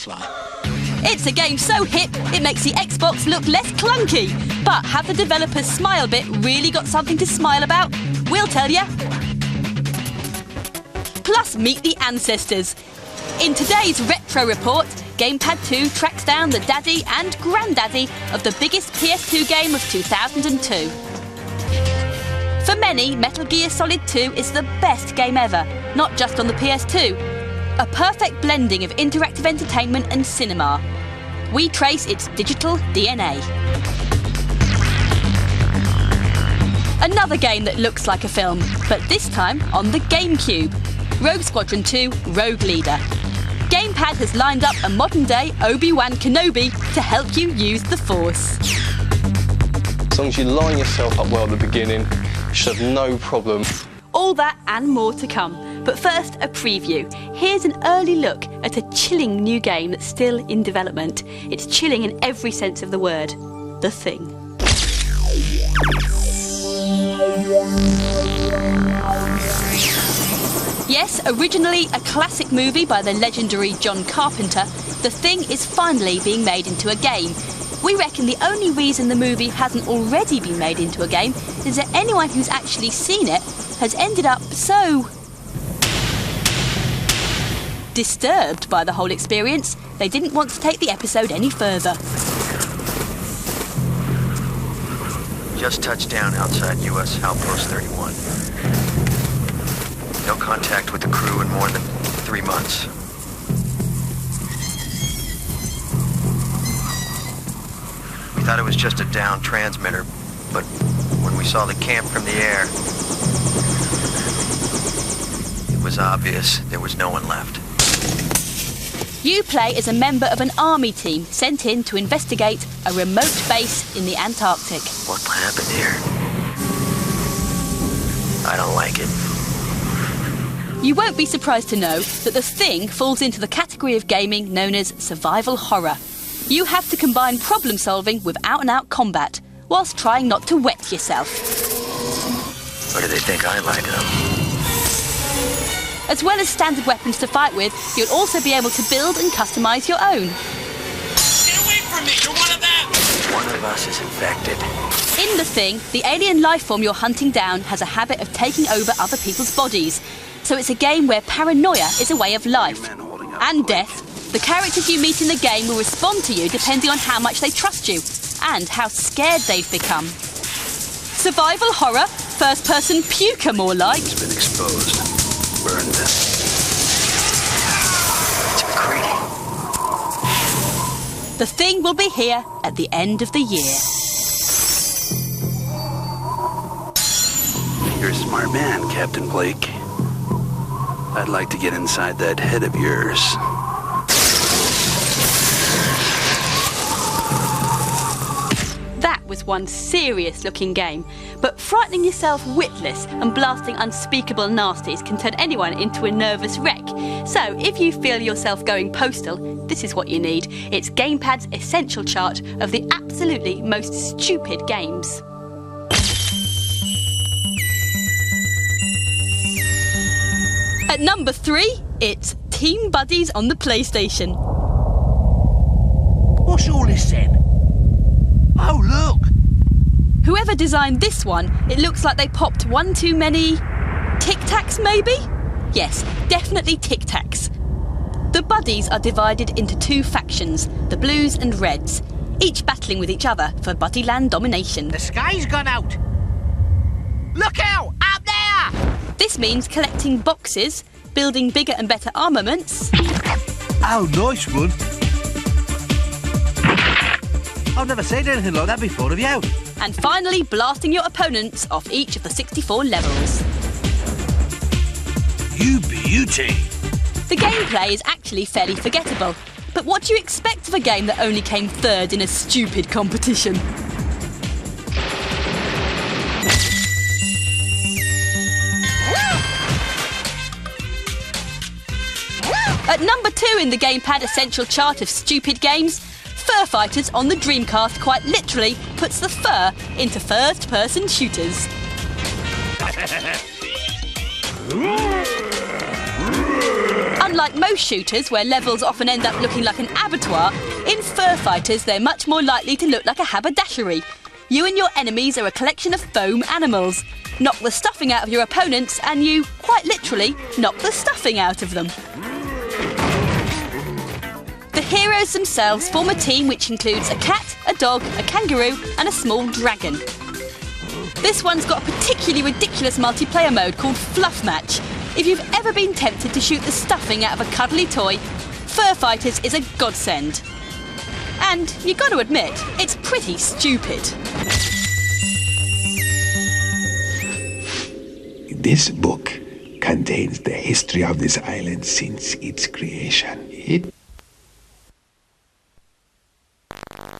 fly. It's a game so hip, it makes the Xbox look less clunky. But have the developers' smile bit really got something to smile about? We'll tell you. Plus, meet the ancestors. In today's Retro Report, Gamepad 2 tracks down the daddy and granddaddy of the biggest PS2 game of 2002. For many, Metal Gear Solid 2 is the best game ever, not just on the PS2. A perfect blending of interactive entertainment and cinema. We trace its digital DNA. Another game that looks like a film, but this time on the GameCube. Rogue Squadron 2 Rogue Leader. Gamepad has lined up a modern-day Obi-Wan Kenobi to help you use the Force. As long as you line yourself up well at the beginning, you should have no problem. All that and more to come. But first, a preview. Here's an early look at a chilling new game that's still in development. It's chilling in every sense of the word. The Thing. Yes, originally a classic movie by the legendary John Carpenter, The Thing is finally being made into a game. We reckon the only reason the movie hasn't already been made into a game is that anyone who's actually seen it has ended up so disturbed by the whole experience, they didn't want to take the episode any further. Just touched down outside U.S. Outpost 31. No contact with the crew in more than 3 months. We thought it was just a down transmitter, but when we saw the camp from the air, it was obvious there was no one left. You play as a member of an army team sent in to investigate a remote base in the Antarctic. What happened here? I don't like it. You won't be surprised to know that The Thing falls into the category of gaming known as survival horror. You have to combine problem solving with out-and-out combat, whilst trying not to wet yourself. What do they think I like them? As well as standard weapons to fight with, you'll also be able to build and customise your own. Get away from me! You're one of them! One of us is infected. In The Thing, the alien life form you're hunting down has a habit of taking over other people's bodies. So it's a game where paranoia is a way of life. And death. The characters you meet in the game will respond to you depending on how much they trust you and how scared they've become. Survival horror? First-person puker, more like. It's been exposed. Burn this. It's greedy. The Thing will be here at the end of the year. You're a smart man, Captain Blake. I'd like to get inside that head of yours. That was one serious-looking game, but frightening yourself witless and blasting unspeakable nasties can turn anyone into a nervous wreck. So, if you feel yourself going postal, this is what you need. It's Gamepad's essential chart of the absolutely most stupid games. At number 3, it's Team Buddies on the PlayStation. What's all this then? Oh, look! Whoever designed this one, it looks like they popped one too many Tic Tacs, maybe? Yes, definitely Tic Tacs. The Buddies are divided into 2 factions, the Blues and Reds, each battling with each other for Buddyland domination. The sky's gone out! Look out! Up there! This means collecting boxes, building bigger and better armaments. Oh, nice one. I've never seen anything like that before, have you? And finally blasting your opponents off each of the 64 levels. You beauty! The gameplay is actually fairly forgettable, but what do you expect of a game that only came 3rd in a stupid competition? At number 2 in the Gamepad Essential Chart of stupid games, Fur Fighters on the Dreamcast quite literally puts the fur into first-person shooters. Unlike most shooters, where levels often end up looking like an abattoir, in Fur Fighters they're much more likely to look like a haberdashery. You and your enemies are a collection of foam animals. Knock the stuffing out of your opponents and you, quite literally, knock the stuffing out of them. The heroes themselves form a team which includes a cat, a dog, a kangaroo and a small dragon. This one's got a particularly ridiculous multiplayer mode called Fluff Match. If you've ever been tempted to shoot the stuffing out of a cuddly toy, Fur Fighters is a godsend. And you got to admit, it's pretty stupid. This book contains the history of this island since its creation. It